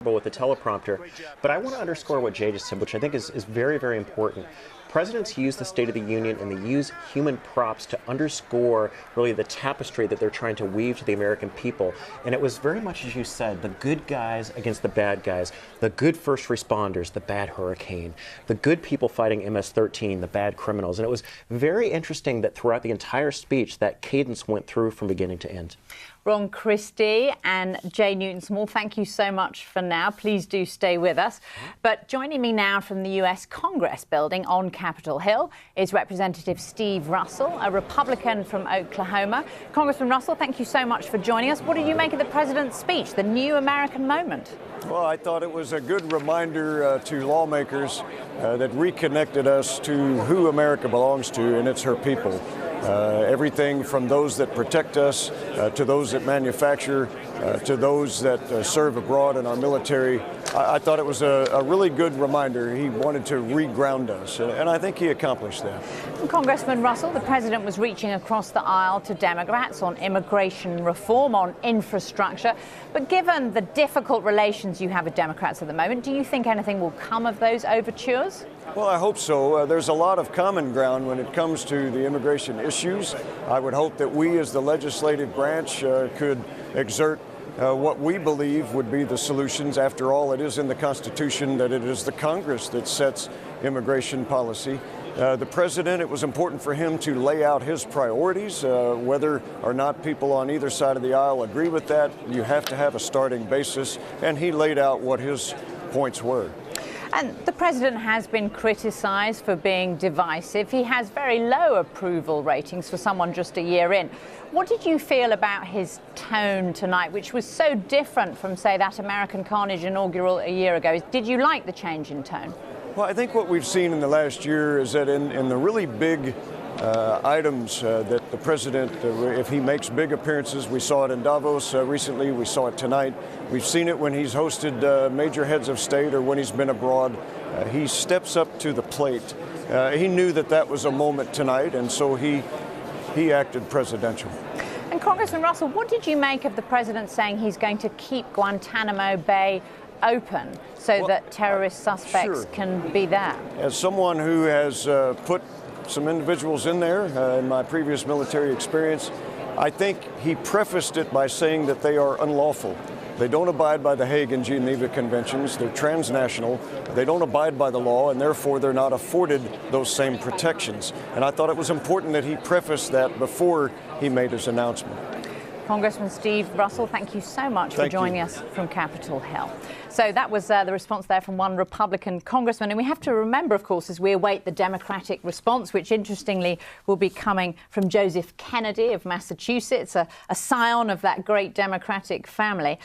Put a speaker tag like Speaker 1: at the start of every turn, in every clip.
Speaker 1: with the teleprompter, but I want to underscore what Jay just said, which I think is very, very important. Presidents use the State of the Union and they use human props to underscore really the tapestry that they're trying to weave to the American people. And it was very much, as you said, the good guys against the bad guys, the good first responders, the bad hurricane, the good people fighting MS-13, the bad criminals. And it was very interesting that throughout the entire speech, that cadence went through from beginning to end.
Speaker 2: Ron Christie and Jay Newton-Small, thank you so much for now. Please do stay with us. But joining me now from the US Congress building on Capitol Hill is Representative Steve Russell, a Republican from Oklahoma. Congressman Russell, thank you so much for joining us. What did you make of the president's speech, the new American moment?
Speaker 3: Well, I thought it was a good reminder to lawmakers that reconnected us to who America belongs to, and it's her people. Everything from those that protect us to those that manufacture to those that serve abroad in our military. I thought it was a really good reminder. He wanted to reground us, and I think he accomplished that.
Speaker 2: Congressman Russell, the president was reaching across the aisle to Democrats on immigration reform, on infrastructure. But given the difficult relations you have with Democrats at the moment, do you think anything will come of those overtures?
Speaker 3: Well, I hope so. There's a lot of common ground when it comes to the immigration issues. I would hope that we as the legislative branch could exert what we believe would be the solutions. After all, it is in the Constitution that it is the Congress that sets immigration policy. The president, it was important for him to lay out his priorities. Whether or not people on either side of the aisle agree with that, you have to have a starting basis, and he laid out what his points were.
Speaker 2: And the president has been criticised for being divisive. He has very low approval ratings for someone just a year in. What did you feel about his tone tonight, which was so different from, say, that American Carnage inaugural a year ago? Did you like the change in tone?
Speaker 3: Well, I think what we've seen in the last year is that in the really big items that the president, if he makes big appearances, we saw it in Davos recently, we saw it tonight. We've seen it when he's hosted major heads of state or when he's been abroad. He steps up to the plate. He knew that that was a moment tonight, and so he acted presidential.
Speaker 2: And Congressman Russell, what did you make of the president saying he's going to keep Guantanamo Bay open so that terrorist suspects can be there?
Speaker 3: As someone who has put some individuals in there in my previous military experience, I think he prefaced it by saying that they are unlawful. They don't abide by the Hague and Geneva Conventions. They're transnational. They don't abide by the law, and therefore they're not afforded those same protections. And I thought it was important that he prefaced that before he made his announcement.
Speaker 2: Congressman Steve Russell, thank you so much for joining us from Capitol Hill. So that was the response there from one Republican congressman. And we have to remember, of course, as we await the Democratic response, which interestingly will be coming from Joseph Kennedy of Massachusetts, a scion of that great Democratic family.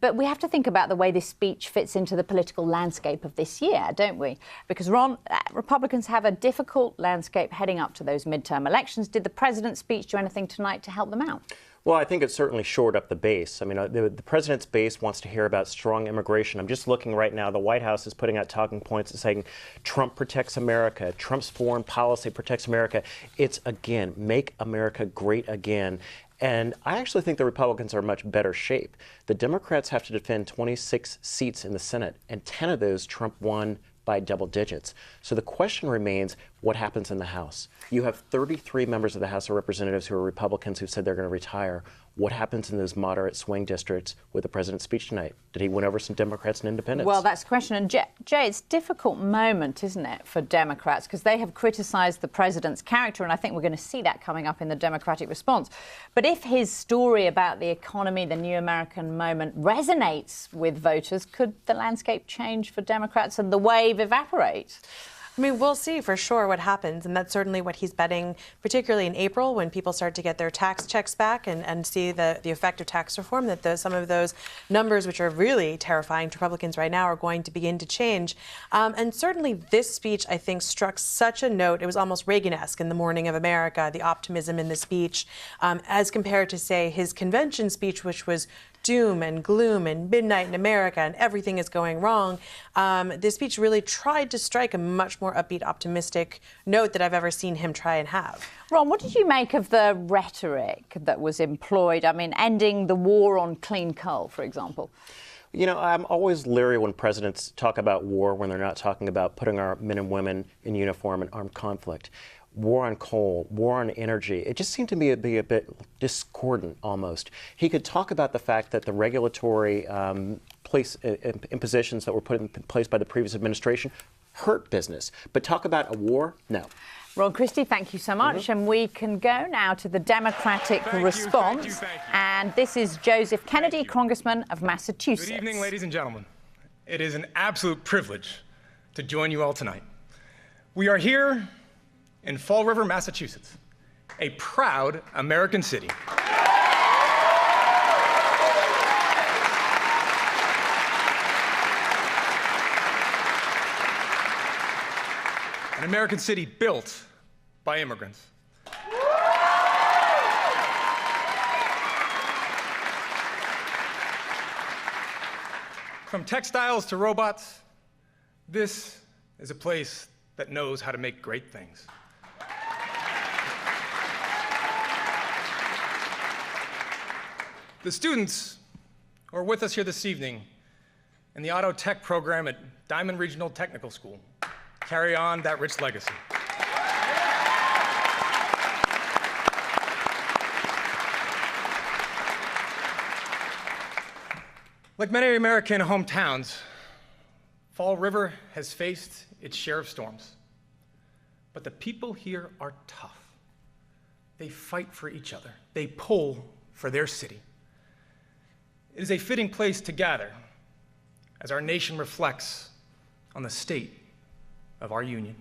Speaker 2: But we have to think about the way this speech fits into the political landscape of this year, don't we? Because, Ron, Republicans have a difficult landscape heading up to those midterm elections. Did the president's speech do anything tonight to help them out?
Speaker 1: Well, I think it certainly shored up the base. I mean, the president's base wants to hear about strong immigration. I'm just looking right now. The White House is putting out talking points and saying Trump protects America. Trump's foreign policy protects America. It's, again, make America great again. And I actually think the Republicans are in much better shape. The Democrats have to defend 26 seats in the Senate, and 10 of those Trump won by double digits. So the question remains, what happens in the House? You have 33 members of the House of Representatives who are Republicans who said they're going to retire. What happens in those moderate swing districts with the president's speech tonight? Did he win over some Democrats and independents?
Speaker 2: Well, that's the question. And Jay, it's a difficult moment, isn't it, for Democrats, because they have criticised the president's character, and I think we're going to see that coming up in the Democratic response. But if his story about the economy, the new American moment, resonates with voters, could the landscape change for Democrats and the wave evaporate?
Speaker 4: I mean, we'll see for sure what happens, and that's certainly what he's betting, particularly in April when people start to get their tax checks back and see the effect of tax reform, that some of those numbers, which are really terrifying to Republicans right now, are going to begin to change. And certainly this speech, I think, struck such a note. It was almost Reagan-esque in the morning of America, the optimism in the speech, as compared to, say, his convention speech, which was doom and gloom and midnight in America and everything is going wrong. This speech really tried to strike a much more upbeat, optimistic note that I've ever seen him try and have.
Speaker 2: Ron, what did you make of the rhetoric that was employed? I mean, ending the war on clean coal, for example.
Speaker 1: You know, I'm always leery when presidents talk about war when they're not talking about putting our men and women in uniform in armed conflict. War on coal, war on energy. It just seemed to me to be a bit discordant almost. He could talk about the fact that the regulatory impositions that were put in place by the previous administration hurt business. But talk about a war? No.
Speaker 2: Ron Christie, thank you so much. And we can go now to the Democratic response.
Speaker 5: Thank you.
Speaker 2: And this is Joseph Kennedy, Congressman of Massachusetts.
Speaker 5: Good evening, ladies and gentlemen. It is an absolute privilege to join you all tonight. We are here in Fall River, Massachusetts, a proud American city. An American city built by immigrants. From textiles to robots, this is a place that knows how to make great things. The students who are with us here this evening in the Auto Tech program at Diamond Regional Technical School carry on that rich legacy. Like many American hometowns, Fall River has faced its share of storms. But the people here are tough. They fight for each other. They pull for their city. It is a fitting place to gather as our nation reflects on the state of our union.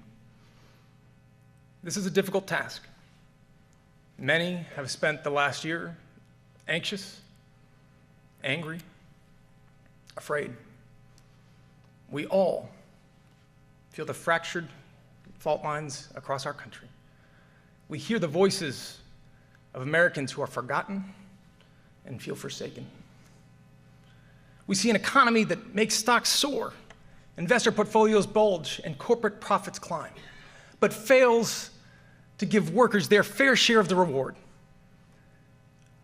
Speaker 5: This is a difficult task. Many have spent the last year anxious, angry, afraid. We all feel the fractured fault lines across our country. We hear the voices of Americans who are forgotten and feel forsaken. We see an economy that makes stocks soar, investor portfolios bulge, and corporate profits climb, but fails to give workers their fair share of the reward.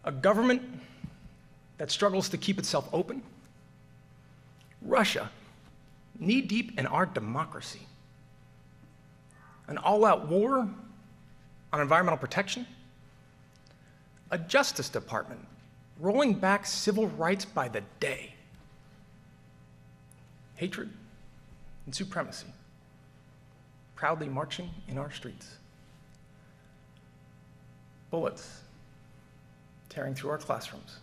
Speaker 5: A government that struggles to keep itself open. Russia, knee-deep in our democracy. An all-out war on environmental protection. A Justice Department rolling back civil rights by the day. Hatred and supremacy proudly marching in our streets. Bullets tearing through our classrooms,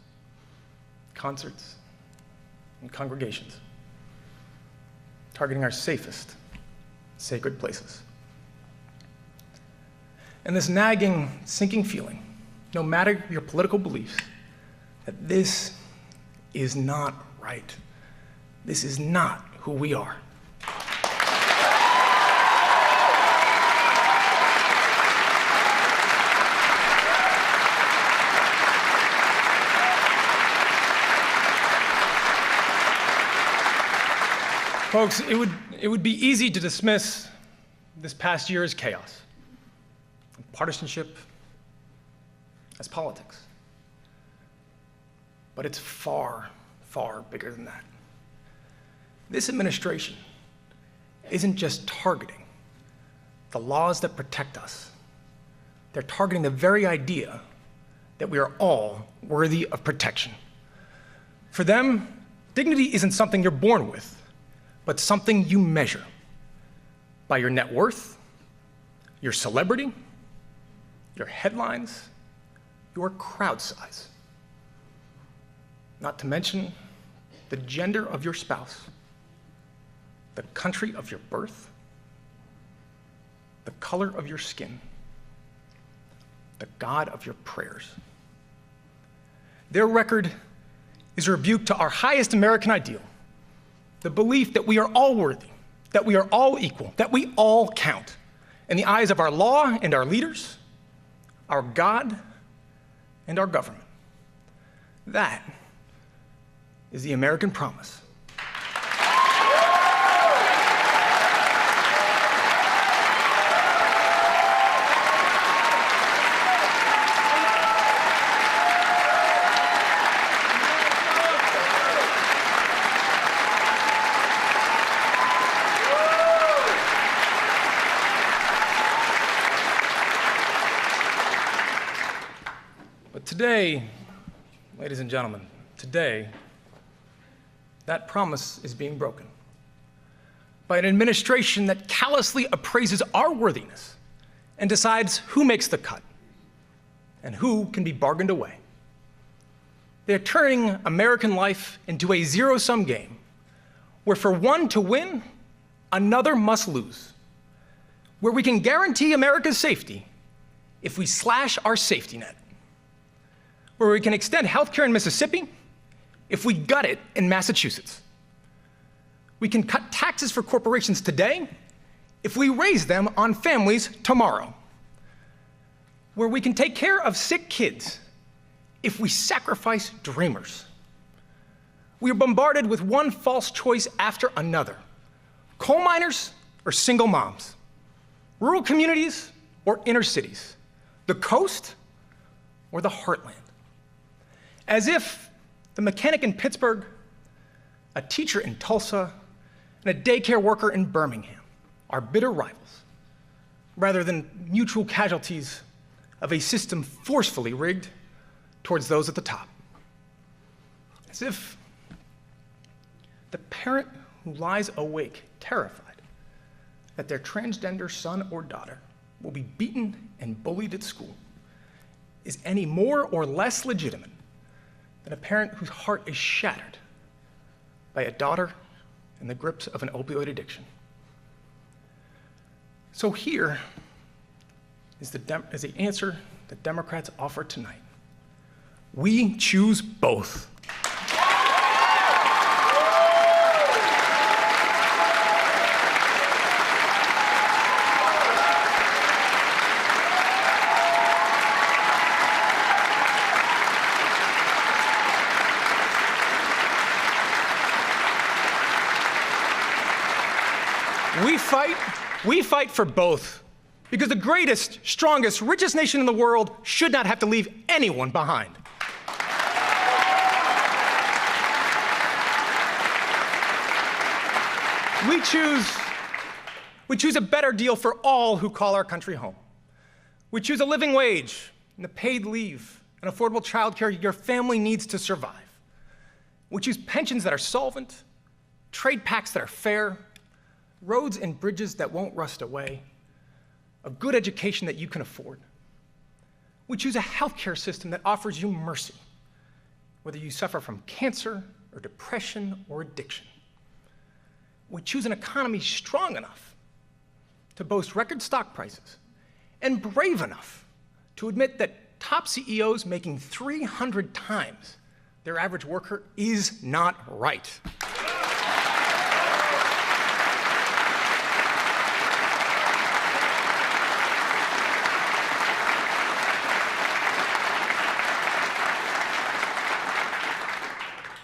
Speaker 5: concerts, and congregations, targeting our safest, sacred places. And this nagging, sinking feeling, no matter your political beliefs, that this is not right. This is not who we are. Folks, it would be easy to dismiss this past year as chaos, partisanship as politics. But it's far, far bigger than that. This administration isn't just targeting the laws that protect us. They're targeting the very idea that we are all worthy of protection. For them, dignity isn't something you're born with, but something you measure by your net worth, your celebrity, your headlines, your crowd size. Not to mention the gender of your spouse, the country of your birth, the color of your skin, the God of your prayers. Their record is a rebuke to our highest American ideal, the belief that we are all worthy, that we are all equal, that we all count in the eyes of our law and our leaders, our God and our government. That is the American promise. today, ladies and gentlemen, today, that promise is being broken by an administration that callously appraises our worthiness and decides who makes the cut and who can be bargained away. They're turning American life into a zero-sum game where for one to win, another must lose, where we can guarantee America's safety if we slash our safety net, where we can extend healthcare in Mississippi if we gut it in Massachusetts. We can cut taxes for corporations today if we raise them on families tomorrow, where we can take care of sick kids if we sacrifice dreamers. We are bombarded with one false choice after another: coal miners or single moms, rural communities or inner cities, the coast or the heartland. As if the mechanic in Pittsburgh, a teacher in Tulsa, and a daycare worker in Birmingham are bitter rivals, rather than mutual casualties of a system forcefully rigged towards those at the top. As if the parent who lies awake, terrified that their transgender son or daughter will be beaten and bullied at school, is any more or less legitimate than a parent whose heart is shattered by a daughter in the grips of an opioid addiction. So here is the answer that Democrats offer tonight. We choose both. We fight for both, because the greatest, strongest, richest nation in the world should not have to leave anyone behind. We choose a better deal for all who call our country home. We choose a living wage and a paid leave and affordable childcare your family needs to survive. We choose pensions that are solvent, trade pacts that are fair, roads and bridges that won't rust away, a good education that you can afford. We choose a healthcare system that offers you mercy, whether you suffer from cancer or depression or addiction. We choose an economy strong enough to boast record stock prices and brave enough to admit that top CEOs making 300 times their average worker is not right.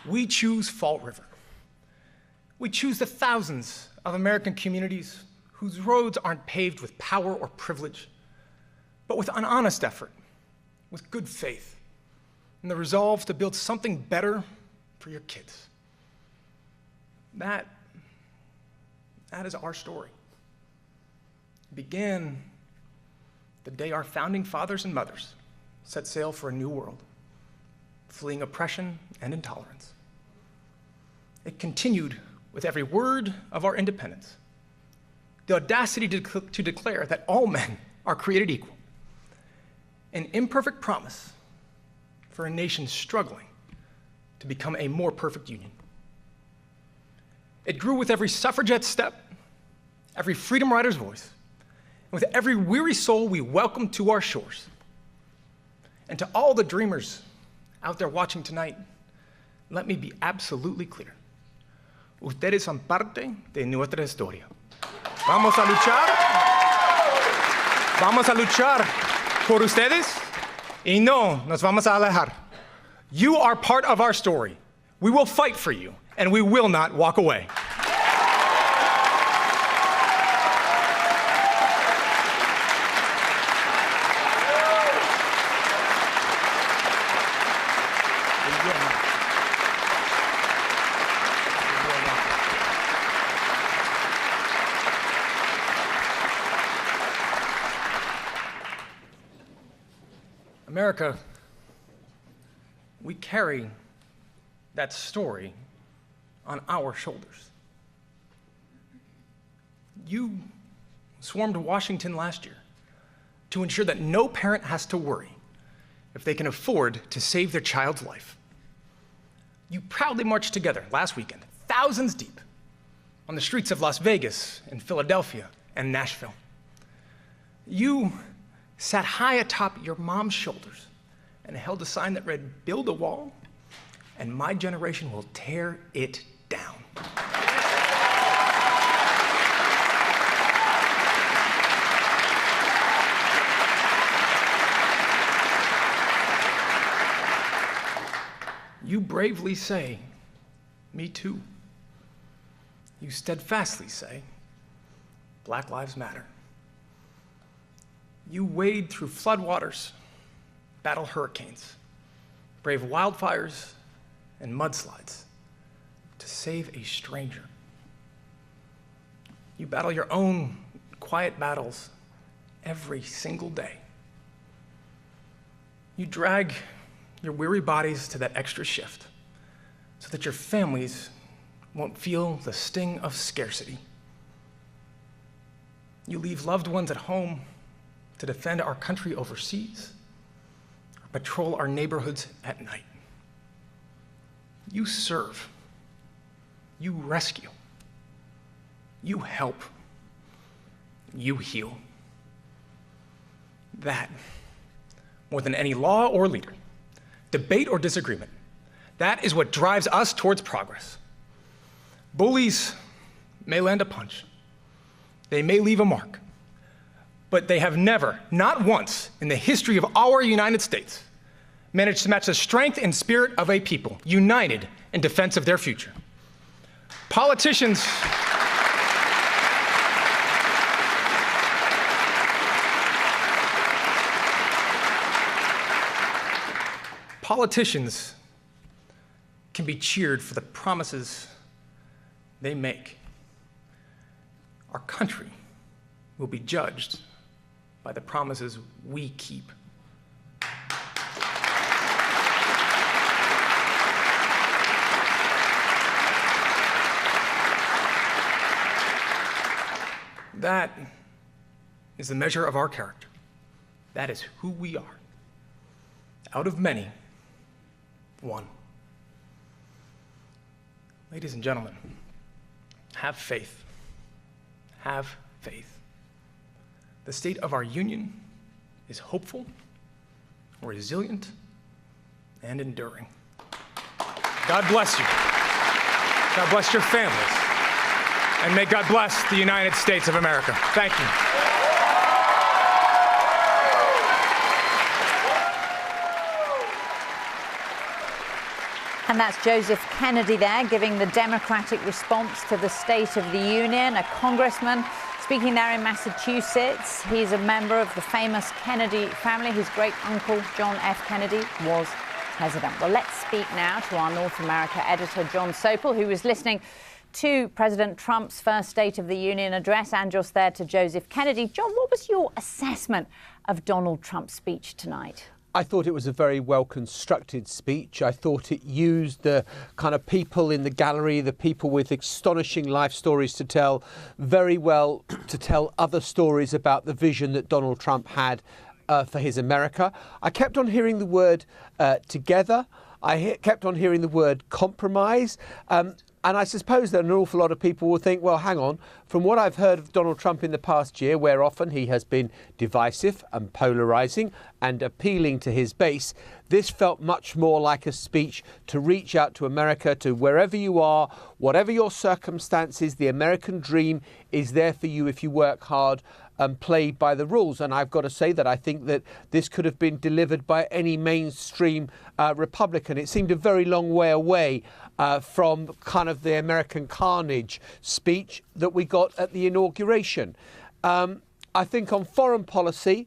Speaker 5: We choose Fall River. We choose the thousands of American communities whose roads aren't paved with power or privilege, but with an honest effort, with good faith, and the resolve to build something better for your kids. That is our story. It began the day our founding fathers and mothers set sail for a new world, fleeing oppression and intolerance. It continued with every word of our independence, the audacity to declare that all men are created equal, an imperfect promise for a nation struggling to become a more perfect union. It grew with every suffragette step, every freedom rider's voice, and with every weary soul we welcomed to our shores. And to all the dreamers out there watching tonight, let me be absolutely clear. Ustedes son parte de nuestra historia. Vamos a luchar por ustedes y no nos vamos a alejar. You are part of our story. We will fight for you, and we will not walk away. we carry that story on our shoulders. You swarmed Washington last year to ensure that no parent has to worry if they can afford to save their child's life. You proudly marched together last weekend, thousands deep, on the streets of Las Vegas and Philadelphia and Nashville. You sat high atop your mom's shoulders and held a sign that read, "Build a wall, and my generation will tear it down." You bravely say, "Me too." You steadfastly say, "Black Lives Matter." You wade through floodwaters, battle hurricanes, brave wildfires and mudslides to save a stranger. You battle your own quiet battles every single day. You drag your weary bodies to that extra shift so that your families won't feel the sting of scarcity. You leave loved ones at home to defend our country overseas or patrol our neighborhoods at night. You serve, you rescue, you help, you heal. That, more than any law or leader, debate or disagreement, that is what drives us towards progress. Bullies may land a punch, they may leave a mark, but they have never, not once in the history of our United States, managed to match the strength and spirit of a people united in defense of their future. Politicians can be cheered for the promises they make. Our country will be judged by the promises we keep. That is the measure of our character. That is who we are. Out of many, one. Ladies and gentlemen, have faith. Have faith. The state of our union is hopeful, resilient, and enduring. God bless you. God bless your families. And may God bless the United States of America. Thank you.
Speaker 2: And that's Joseph Kennedy there, giving the Democratic response to the State of the Union, a congressman speaking there in Massachusetts. He's a member of the famous Kennedy family. His great-uncle, John F. Kennedy, was president. Well, let's speak now to our North America editor, John Sopel, who was listening to President Trump's first State of the Union address and just there to Joseph Kennedy. John, what was your assessment of Donald Trump's speech tonight?
Speaker 6: I thought it was a very well-constructed speech. I thought it used the kind of people in the gallery, the people with astonishing life stories to tell, very well to tell other stories about the vision that Donald Trump had for his America. I kept on hearing the word together. I kept on hearing the word compromise. And I suppose that an awful lot of people will think, well, hang on, from what I've heard of Donald Trump in the past year, where often he has been divisive and polarising and appealing to his base, this felt much more like a speech to reach out to America, to wherever you are, whatever your circumstances, the American dream is there for you if you work hard and play by the rules. And I've got to say that I think that this could have been delivered by any mainstream Republican. It seemed a very long way away from kind of the American carnage speech that we got at the inauguration. I think on foreign policy,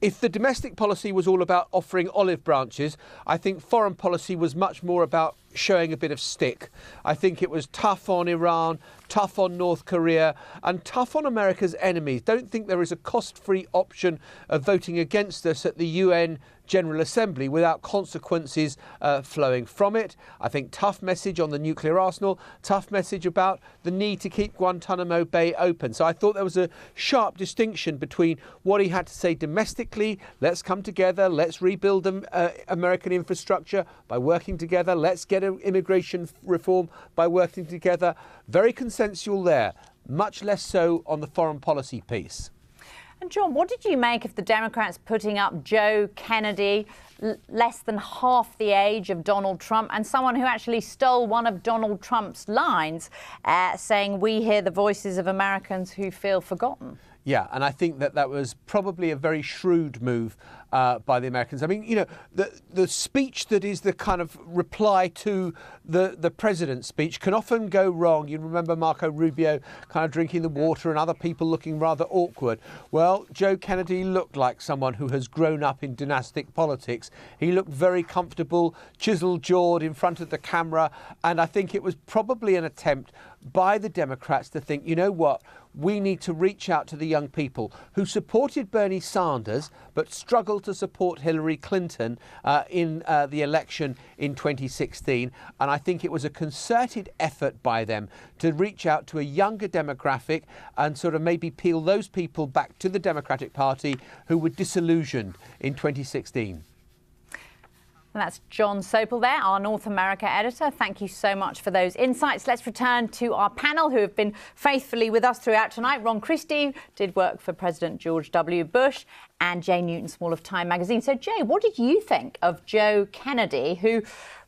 Speaker 6: if the domestic policy was all about offering olive branches, I think foreign policy was much more about showing a bit of stick. I think it was tough on Iran, tough on North Korea, and tough on America's enemies. Don't think there is a cost-free option of voting against us at the UN General Assembly without consequences flowing from it. I think tough message on the nuclear arsenal, tough message about the need to keep Guantanamo Bay open. So I thought there was a sharp distinction between what he had to say domestically, let's come together, let's rebuild American infrastructure by working together, let's get an immigration reform by working together. Very consensual there, much less so on the foreign policy piece.
Speaker 2: And John, what did you make of the Democrats putting up Joe Kennedy, less than half the age of Donald Trump, and someone who actually stole one of Donald Trump's lines, saying, "We hear the voices of Americans who feel forgotten"?
Speaker 6: Yeah, and I think that was probably a very shrewd move by the Americans. I mean, you know, the speech that is the kind of reply to the president's speech can often go wrong. You remember Marco Rubio kind of drinking the water and other people looking rather awkward. Well, Joe Kennedy looked like someone who has grown up in dynastic politics. He looked very comfortable, chisel-jawed in front of the camera, and I think it was probably an attempt by the Democrats to think, you know what, we need to reach out to the young people who supported Bernie Sanders but struggled to support Hillary Clinton in the election in 2016. And I think it was a concerted effort by them to reach out to a younger demographic and sort of maybe peel those people back to the Democratic Party who were disillusioned in 2016.
Speaker 2: And that's Jon Sopel there, our North America editor. Thank you so much for those insights. Let's return to our panel who have been faithfully with us throughout tonight. Ron Christie did work for President George W. Bush, and Jay Newton-Small of Time magazine. So, Jay, what did you think of Joe Kennedy, who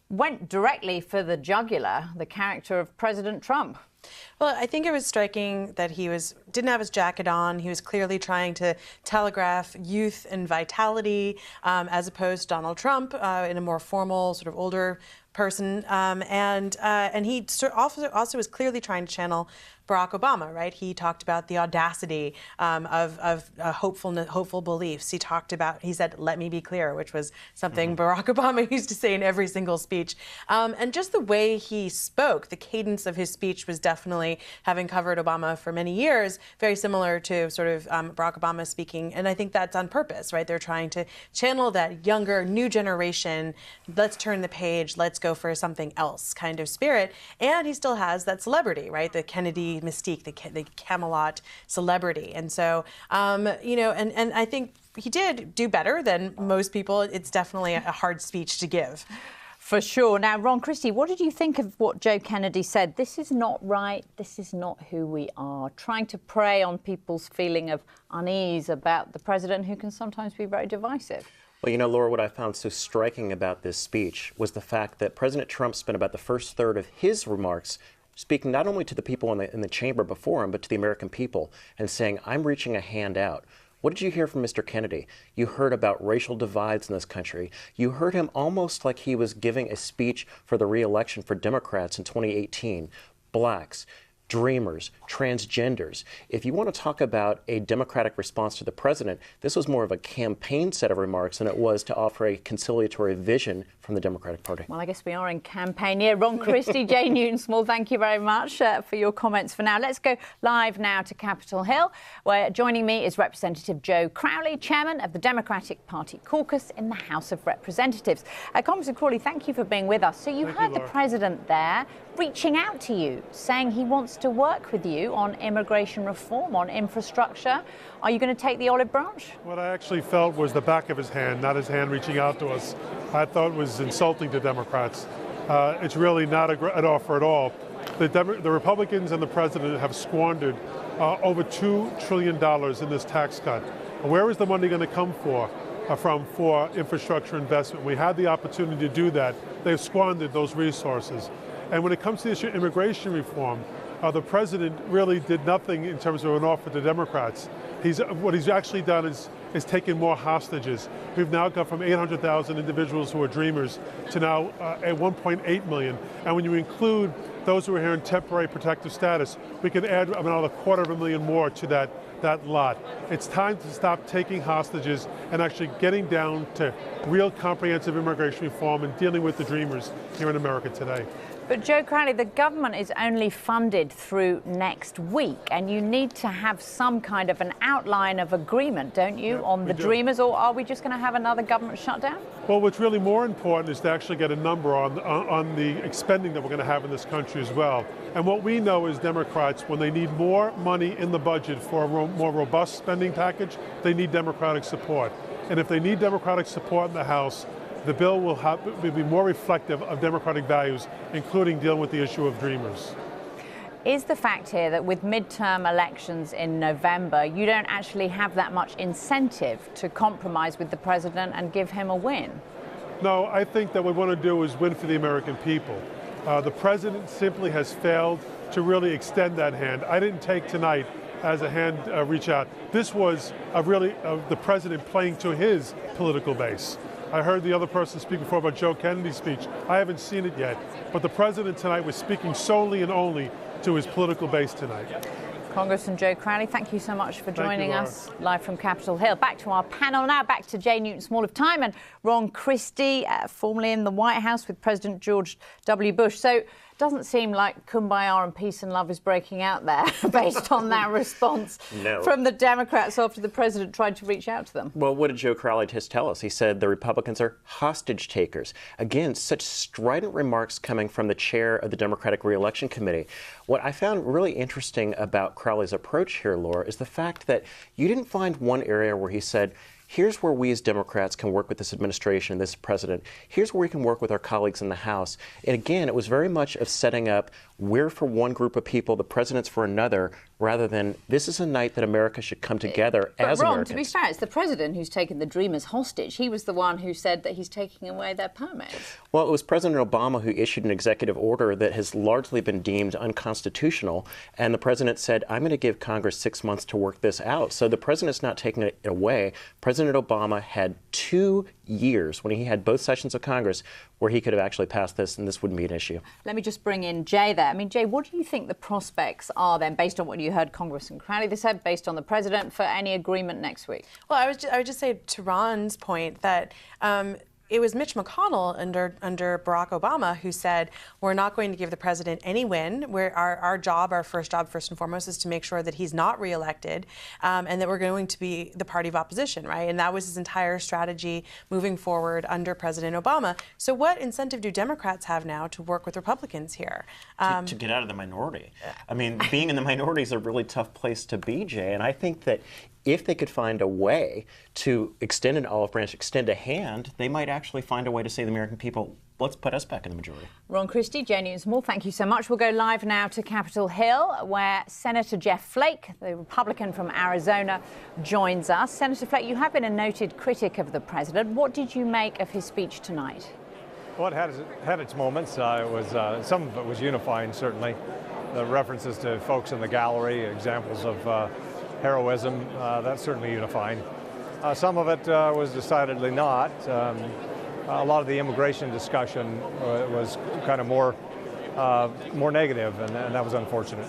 Speaker 2: went directly for the jugular, the character of President Trump?
Speaker 4: Well, I think it was striking that he didn't have his jacket on. He was clearly trying to telegraph youth and vitality, as opposed to Donald Trump in a more formal, sort of older person. And he also was clearly trying to channel Barack Obama, right? He talked about the audacity of hopeful beliefs. He said, "Let me be clear," which was something Barack Obama used to say in every single speech. And just the way he spoke, the cadence of his speech was definitely, having covered Obama for many years, very similar to sort of Barack Obama speaking. And I think that's on purpose, right? They're trying to channel that younger, new generation, let's turn the page, let's go for something else kind of spirit. And he still has that celebrity, right? The Kennedy mystique, the Camelot celebrity. And so, and I think he did do better than most people. It's definitely a hard speech to give.
Speaker 2: For sure. Now, Ron Christie, what did you think of what Joe Kennedy said? This is not right. This is not who we are. Trying to prey on people's feeling of unease about the president, who can sometimes be very divisive.
Speaker 1: Well, you know, Laura, what I found so striking about this speech was the fact that President Trump spent about the first third of his remarks speaking not only to the people in the chamber before him, but to the American people, and saying, I'm reaching a hand out. What did you hear from Mr. Kennedy? You heard about racial divides in this country. You heard him almost like he was giving a speech for the re-election for Democrats in 2018. Blacks, dreamers, transgenders. If you want to talk about a Democratic response to the president, this was more of a campaign set of remarks than it was to offer a conciliatory vision from the Democratic Party.
Speaker 2: Well, I guess we are in campaign year. Ron Christie, Jay Newton-Small, thank you very much for your comments for now. Let's go live now to Capitol Hill, where joining me is Representative Joe Crowley, chairman of the Democratic Party caucus in the House of Representatives. Congressman Crowley, thank you for being with us. So you heard the president there reaching out to you, saying he wants to work with you on immigration reform, on infrastructure. Are you going to take the olive branch?
Speaker 7: What I actually felt was the back of his hand, not his hand reaching out to us. I thought it was insulting to Democrats. It's really not an offer at all. The Republicans and the president have squandered over $2 trillion in this tax cut. Where is the money going to come from for infrastructure investment? We had the opportunity to do that. They've squandered those resources. And when it comes to the issue of immigration reform, the president really did nothing in terms of an offer to Democrats. What he's actually done is taken more hostages. We've now gone from 800,000 individuals who are dreamers to now at 1.8 million. And when you include those who are here in temporary protective status, we can add another 250,000 more to that lot. It's time to stop taking hostages and actually getting down to real comprehensive immigration reform and dealing with the dreamers here in America today.
Speaker 2: But Joe Crowley, the government is only funded through next week, and you need to have some kind of an outline of agreement, don't you, on the dreamers, or are we just going to have another government shutdown?
Speaker 7: Well, what's really more important is to actually get a number on the spending that we're going to have in this country as well. And what we know as Democrats, when they need more money in the budget for a more robust spending package, they need Democratic support. And if they need Democratic support in the House, the bill will be more reflective of Democratic values, including dealing with the issue of dreamers.
Speaker 2: Is the fact here that with midterm elections in November, you don't actually have that much incentive to compromise with the president and give him a win?
Speaker 7: No, I think that what we want to do is win for the American people. The president simply has failed to really extend that hand. I didn't take tonight as a hand reach out. This was the president playing to his political base. I heard the other person speak before about Joe Kennedy's speech. I haven't seen it yet, but the president tonight was speaking solely and only to his political base tonight.
Speaker 2: Congressman Joe Crowley, thank you so much for joining us live from Capitol Hill. Back to our panel now, back to Jay Newton-Small of Time and Ron Christie, formerly in the White House with President George W. Bush. So it doesn't seem like kumbaya and peace and love is breaking out there based on that response from the Democrats after the president tried to reach out to them.
Speaker 1: Well, what did Joe Crowley just tell us? He said the Republicans are hostage takers. Again, such strident remarks coming from the chair of the Democratic Re-election Committee. What I found really interesting about Crowley's approach here, Laura, is the fact that you didn't find one area where he said, here's where we as Democrats can work with this administration, this president. Here's where we can work with our colleagues in the House. And again, it was very much of setting up, we're for one group of people, the president's for another, rather than this is a night that America should come together as
Speaker 2: Ron,
Speaker 1: Americans.
Speaker 2: To be fair, it's the president who's taken the dreamers hostage. He was the one who said that he's taking away their permits.
Speaker 1: Well, it was President Obama who issued an executive order that has largely been deemed unconstitutional. And the president said, I'm going to give Congress 6 months to work this out. So the president's not taking it away. President Obama had 2 years when he had both sessions of Congress where he could have actually passed this and this wouldn't be an issue.
Speaker 2: Let me just bring in Jay there. I mean, Jay, what do you think the prospects are then, based on what you heard Congressman Crowley said, based on the president, for any agreement next week? Well,
Speaker 4: I would just say to Ron's point that it was Mitch McConnell under Barack Obama who said, we're not going to give the president any win. Our first job, first and foremost, is to make sure that he's not reelected and that we're going to be the party of opposition, right? And that was his entire strategy moving forward under President Obama. So what incentive do Democrats have now to work with Republicans here?
Speaker 1: To get out of the minority. I mean, being in the minority is a really tough place to be, Jay. And I think that if they could find a way to extend an olive branch, extend a hand, they might actually find a way to say to the American people, let's put us back in the majority.
Speaker 2: Ron Christie, Jay Newton-Small, thank you so much. We'll go live now to Capitol Hill, where Senator Jeff Flake, the Republican from Arizona, joins us. Senator Flake, you have been a noted critic of the president. What did you make of his speech tonight?
Speaker 8: Well, it had its moments. Some of it was unifying, certainly. The references to folks in the gallery, examples of heroism, that's certainly unifying. Some of it was decidedly not. A lot of the immigration discussion was kind of more negative, and that was unfortunate.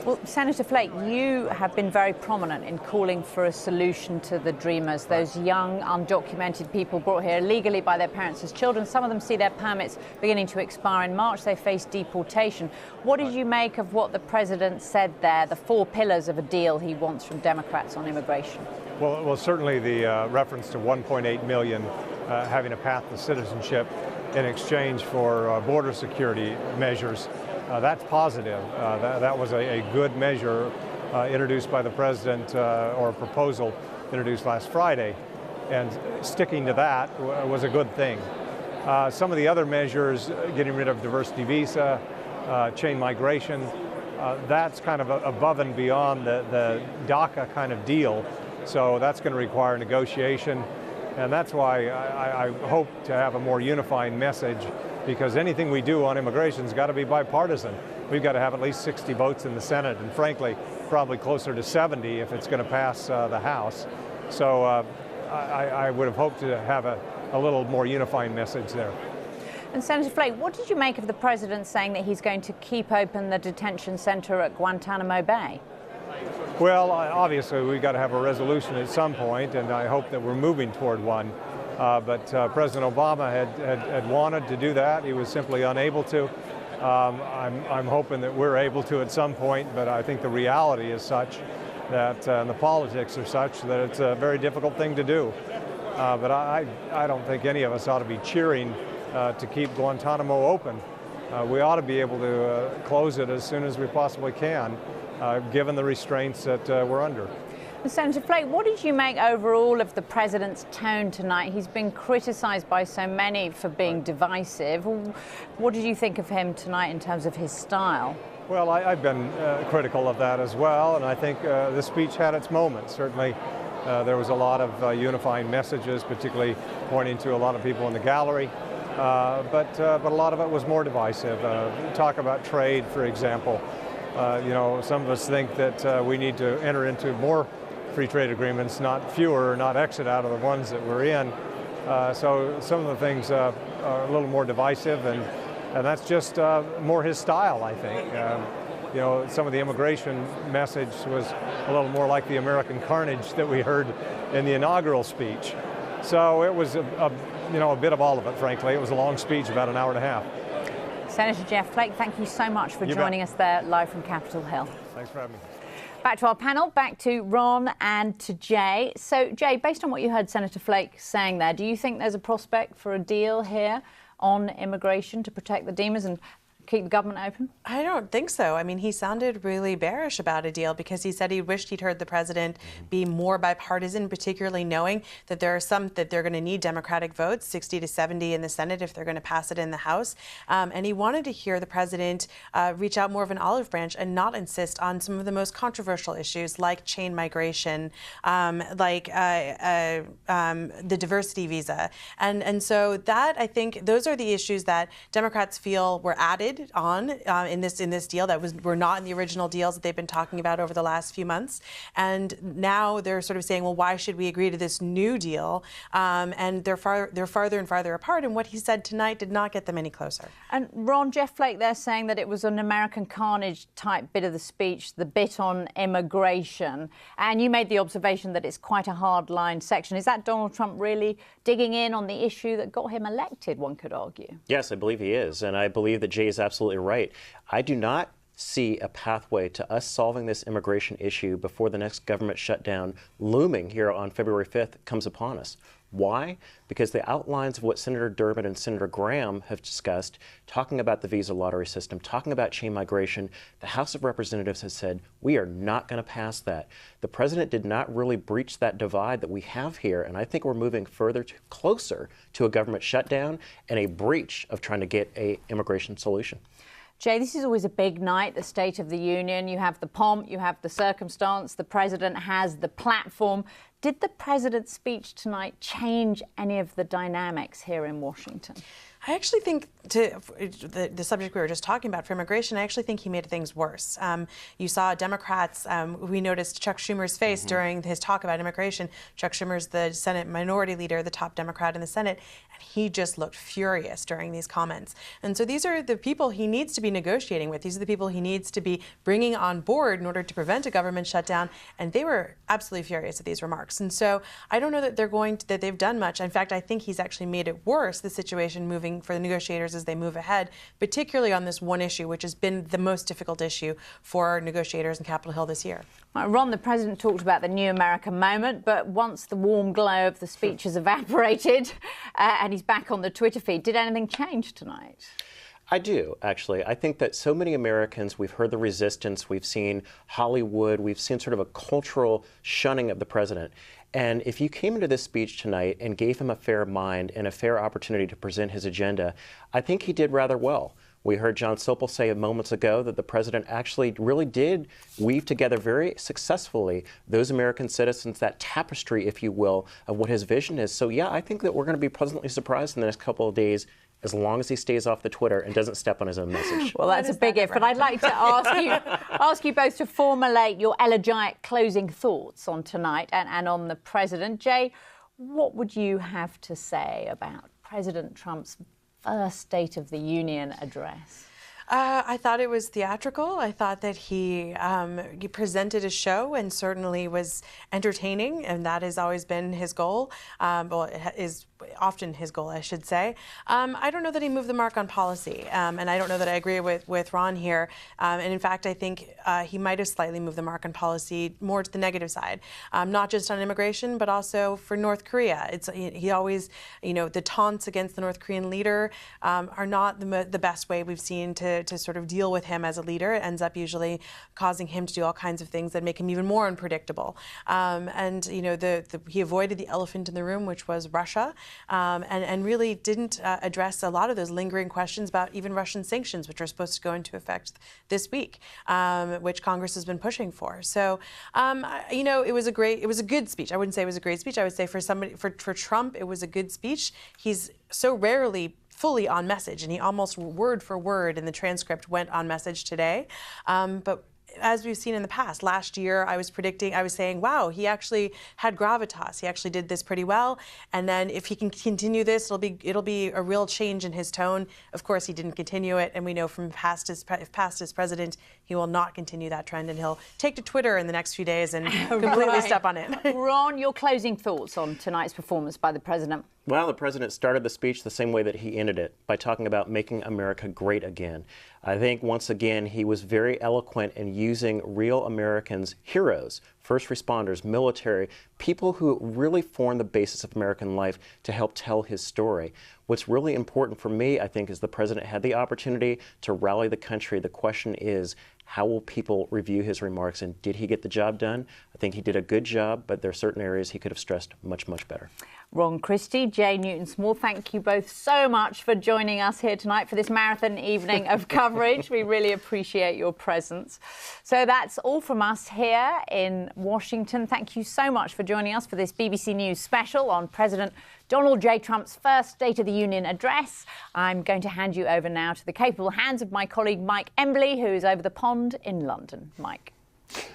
Speaker 2: Well, Senator Flake, you have been very prominent in calling for a solution to the dreamers, those young, undocumented people brought here illegally by their parents as children. Some of them see their permits beginning to expire in March. They face deportation. What did you make of what the president said there, the 4 pillars of a deal he wants from Democrats on immigration?
Speaker 8: Well, certainly the reference to 1.8 million having a path to citizenship in exchange for border security measures. That's positive. That was a good measure introduced by the president, or a proposal introduced last Friday. And sticking to that was a good thing. Some of the other measures, getting rid of diversity visa, chain migration, that's kind of above and beyond the DACA kind of deal. So that's going to require negotiation. And that's why I hope to have a more unifying message, because anything we do on immigration has got to be bipartisan. We've got to have at least 60 votes in the Senate, and frankly, probably closer to 70 if it's going to pass the House. So I would have hoped to have a little more unifying message there.
Speaker 2: And Senator Flake, what did you make of the president saying that he's going to keep open the detention center at Guantanamo Bay?
Speaker 8: Well, obviously, we've got to have a resolution at some point, and I hope that we're moving toward one. But President Obama had wanted to do that. He was simply unable to. I'm hoping that we're able to at some point, but I think the reality is such that, and the politics are such that it's a very difficult thing to do. But I don't think any of us ought to be cheering to keep Guantanamo open. We ought to be able to close it as soon as we possibly can, given the restraints that we're under.
Speaker 2: Senator Flake, what did you make overall of the president's tone tonight? He's been criticised by so many for being divisive. What did you think of him tonight in terms of his style?
Speaker 8: Well, I've been critical of that as well, and I think the speech had its moments. Certainly, there was a lot of unifying messages, particularly pointing to a lot of people in the gallery. But a lot of it was more divisive. Talk about trade, for example. Some of us think that we need to enter into more free trade agreements, not fewer, not exit out of the ones that we're in. So some of the things are a little more divisive, and that's just more his style, I think. Some of the immigration message was a little more like the American carnage that we heard in the inaugural speech. So it was a bit of all of it, frankly. It was a long speech, about an hour and a half.
Speaker 2: Senator Jeff Flake, thank you so much for joining us there live from Capitol Hill.
Speaker 8: Thanks for having me.
Speaker 2: Back to our panel, back to Ron and to Jay. So, Jay, based on what you heard Senator Flake saying there, do you think there's a prospect for a deal here on immigration to protect the Demas and keep the government open?
Speaker 4: I don't think so. I mean, he sounded really bearish about a deal because he said he wished he'd heard the president be more bipartisan, particularly knowing that there are some that they're going to need Democratic votes, 60 to 70 in the Senate if they're going to pass it in the House. And he wanted to hear the president reach out more of an olive branch and not insist on some of the most controversial issues like chain migration, like the diversity visa. And so that, I think, those are the issues that Democrats feel were added on in this deal that were not in the original deals that they've been talking about over the last few months. And now they're sort of saying, well, why should we agree to this new deal? And they're farther and farther apart. And what he said tonight did not get them any closer.
Speaker 2: And Ron, Jeff Flake, they're saying that it was an American carnage type bit of the speech, the bit on immigration. And you made the observation that it's quite a hard-line section. Is that Donald Trump really digging in on the issue that got him elected, one could argue?
Speaker 1: Yes, I believe he is. And I believe that Jay is absolutely right. I do not see a pathway to us solving this immigration issue before the next government shutdown looming here on February 5th comes upon us. Why? Because the outlines of what Senator Durbin and Senator Graham have discussed, talking about the visa lottery system, talking about chain migration, the House of Representatives has said, we are not going to pass that. The president did not really breach that divide that we have here, and I think we're moving closer to a government shutdown and a breach of trying to get an immigration solution.
Speaker 2: Jay, this is always a big night, the State of the Union. You have the pomp, you have the circumstance, the president has the platform. Did the president's speech tonight change any of the dynamics here in Washington?
Speaker 4: I actually think, to the subject we were just talking about for immigration, I actually think he made things worse. You saw Democrats, we noticed Chuck Schumer's face during his talk about immigration. Chuck Schumer's the Senate Minority Leader, the top Democrat in the Senate, and he just looked furious during these comments. And so these are the people he needs to be negotiating with. These are the people he needs to be bringing on board in order to prevent a government shutdown, and they were absolutely furious at these remarks. And so I don't know that that they've done much. In fact, I think he's actually made it worse, the situation moving for the negotiators as they move ahead, particularly on this one issue, which has been the most difficult issue for negotiators in Capitol Hill this year.
Speaker 2: Ron, the president talked about the new American moment, but once the warm glow of the speech has evaporated and he's back on the Twitter feed, did anything change tonight?
Speaker 1: I do, actually. I think that so many Americans, we've heard the resistance, we've seen Hollywood, we've seen sort of a cultural shunning of the president. And if you came into this speech tonight and gave him a fair mind and a fair opportunity to present his agenda, I think he did rather well. We heard John Sopel say moments ago that the president actually really did weave together very successfully those American citizens, that tapestry, if you will, of what his vision is. So, yeah, I think that we're going to be pleasantly surprised in the next couple of days, as long as he stays off the Twitter and doesn't step on his own message.
Speaker 2: Well, that's a big if, but I'd like to ask you both to formulate your elegiac closing thoughts on tonight and on the president. Jay, what would you have to say about President Trump's first State of the Union address?
Speaker 4: I thought it was theatrical. I thought that he presented a show and certainly was entertaining, and that has always been his goal. Well, it is often his goal, I should say. I don't know that he moved the mark on policy, and I don't know that I agree with Ron here. And in fact, I think he might have slightly moved the mark on policy more to the negative side, not just on immigration, but also for North Korea. He always, the taunts against the North Korean leader are not the best way we've seen to sort of deal with him as a leader. It ends up usually causing him to do all kinds of things that make him even more unpredictable. And he avoided the elephant in the room, which was Russia, and really didn't address a lot of those lingering questions about even Russian sanctions, which are supposed to go into effect this week, which Congress has been pushing for. So, it was a good speech. I wouldn't say it was a great speech. I would say for Trump, it was a good speech. He's so rarely fully on message, and he almost word for word in the transcript went on message today. But as we've seen in the past, last year I was saying, wow, he actually had gravitas. He actually did this pretty well. And then if he can continue this, it'll be a real change in his tone. Of course, he didn't continue it, and we know from past as president, he will not continue that trend, and he'll take to Twitter in the next few days and completely step on it.
Speaker 2: Ron, your closing thoughts on tonight's performance by the president?
Speaker 1: Well, the president started the speech the same way that he ended it, by talking about making America great again. I think, once again, he was very eloquent in using real Americans, heroes, first responders, military, people who really form the basis of American life, to help tell his story. What's really important for me, I think, is the president had the opportunity to rally the country. The question is, how will people review his remarks, and did he get the job done? I think he did a good job, but there are certain areas he could have stressed much, much better.
Speaker 2: Ron Christie, Jay Newton-Small, thank you both so much for joining us here tonight for this marathon evening of coverage. We really appreciate your presence. So that's all from us here in Washington. Thank you so much for joining us for this BBC News special on President Donald J. Trump's first State of the Union address. I'm going to hand you over now to the capable hands of my colleague Mike Embley, who's over the pond in London. Mike.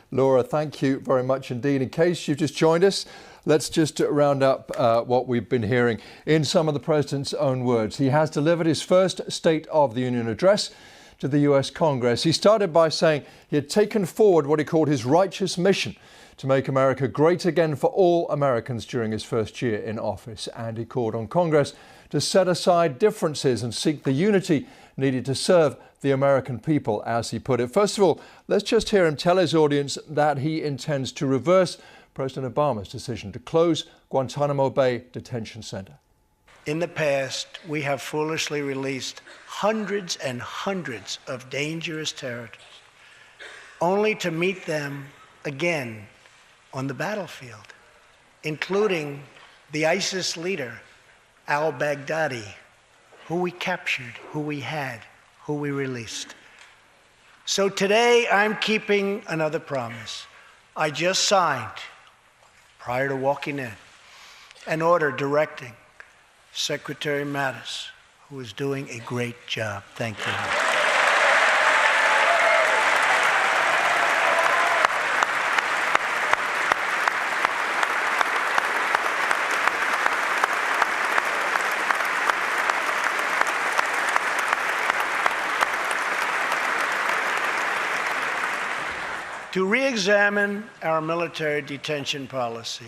Speaker 9: Laura, thank you very much indeed. In case you've just joined us, let's just round up what we've been hearing in some of the president's own words. He has delivered his first State of the Union address to the US Congress. He started by saying he had taken forward what he called his righteous mission to make America great again for all Americans during his first year in office. And he called on Congress to set aside differences and seek the unity needed to serve the American people, as he put it. First of all, let's just hear him tell his audience that he intends to reverse President Obama's decision to close Guantanamo Bay Detention Center.
Speaker 10: In the past, we have foolishly released hundreds and hundreds of dangerous terrorists, only to meet them again on the battlefield, including the ISIS leader, al-Baghdadi, who we captured, who we had, who we released. So today, I'm keeping another promise. I just signed, prior to walking in, an order directing Secretary Mattis, who is doing a great job. Thank you. To re-examine our military detention policy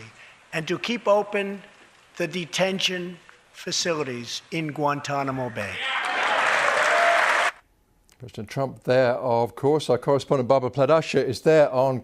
Speaker 10: and to keep open the detention facilities in Guantanamo Bay.
Speaker 9: President Trump there, of course. Our correspondent Barbara Pladasha is there on